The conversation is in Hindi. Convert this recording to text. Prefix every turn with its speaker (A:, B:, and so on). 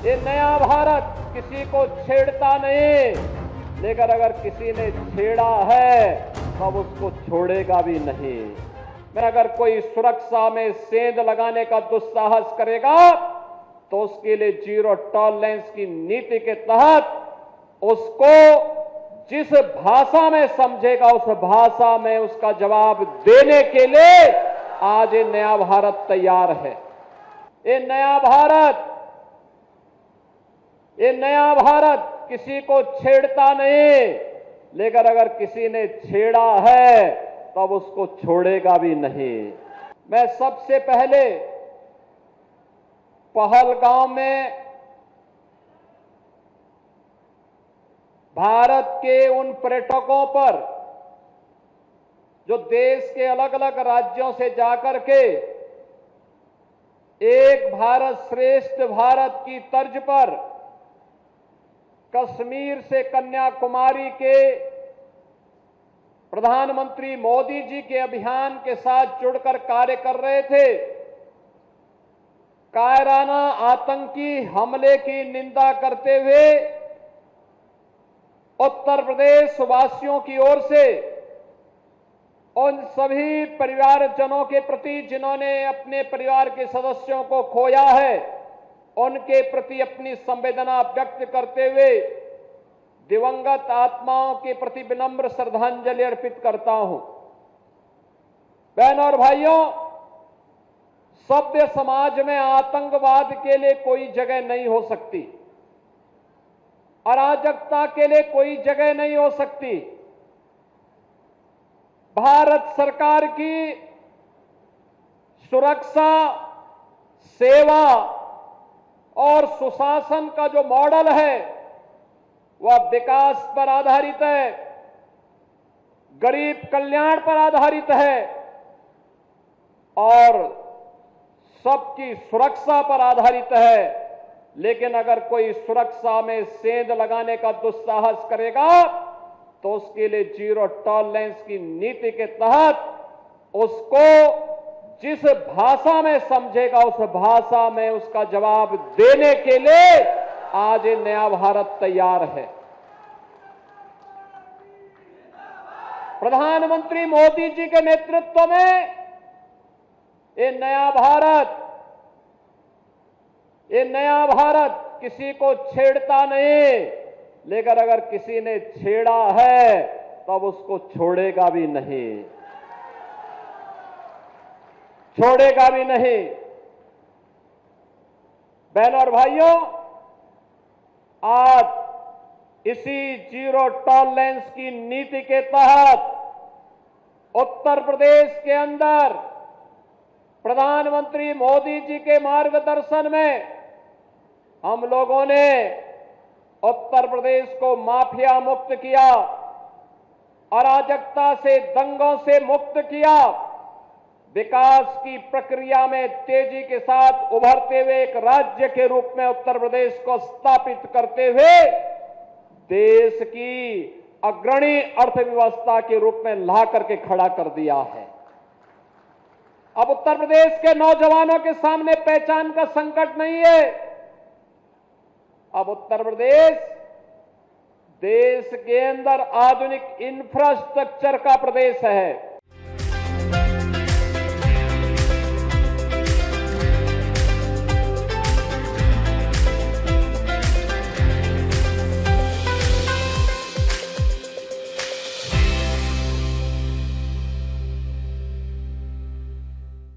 A: ये नया भारत किसी को छेड़ता नहीं, लेकिन अगर किसी ने छेड़ा है तब उसको छोड़ेगा भी नहीं। मैं अगर कोई सुरक्षा में सेंध लगाने का दुस्साहस करेगा तो उसके लिए जीरो टॉलरेंस की नीति के तहत उसको जिस भाषा में समझेगा उस भाषा में उसका जवाब देने के लिए आज ये नया भारत तैयार है। ये नया भारत किसी को छेड़ता नहीं, लेकिन अगर किसी ने छेड़ा है तब उसको छोड़ेगा भी नहीं। मैं सबसे पहले पहलगांव में भारत के उन पर्यटकों पर जो देश के अलग अलग राज्यों से जाकर के एक भारत श्रेष्ठ भारत की तर्ज पर कश्मीर से कन्याकुमारी के प्रधानमंत्री मोदी जी के अभियान के साथ जुड़कर कार्य कर रहे थे, कायराना आतंकी हमले की निंदा करते हुए उत्तर प्रदेश वासियों की ओर से उन सभी परिवारजनों के प्रति जिन्होंने अपने परिवार के सदस्यों को खोया है, उनके प्रति अपनी संवेदना व्यक्त करते हुए दिवंगत आत्माओं के प्रति विनम्र श्रद्धांजलि अर्पित करता हूं। बहनों और भाइयों, सभ्य समाज में आतंकवाद के लिए कोई जगह नहीं हो सकती, अराजकता के लिए कोई जगह नहीं हो सकती। भारत सरकार की सुरक्षा, सेवा और सुशासन का जो मॉडल है वह विकास पर आधारित है, गरीब कल्याण पर आधारित है और सबकी सुरक्षा पर आधारित है। लेकिन अगर कोई सुरक्षा में सेंध लगाने का दुस्साहस करेगा तो उसके लिए जीरो टॉलरेंस की नीति के तहत उसको जिस भाषा में समझेगा उस भाषा में उसका जवाब देने के लिए आज ये नया भारत तैयार है। प्रधानमंत्री मोदी जी के नेतृत्व में ये नया भारत किसी को छेड़ता नहीं, लेकिन अगर किसी ने छेड़ा है तब उसको छोड़ेगा भी नहीं। बहनों और भाइयों, आज इसी जीरो टॉलरेंस की नीति के तहत उत्तर प्रदेश के अंदर प्रधानमंत्री मोदी जी के मार्गदर्शन में हम लोगों ने उत्तर प्रदेश को माफिया मुक्त किया, अराजकता से, दंगों से मुक्त किया, विकास की प्रक्रिया में तेजी के साथ उभरते हुए एक राज्य के रूप में उत्तर प्रदेश को स्थापित करते हुए देश की अग्रणी अर्थव्यवस्था के रूप में ला करके खड़ा कर दिया है। अब उत्तर प्रदेश के नौजवानों के सामने पहचान का संकट नहीं है। अब उत्तर प्रदेश देश के अंदर आधुनिक इंफ्रास्ट्रक्चर का प्रदेश है।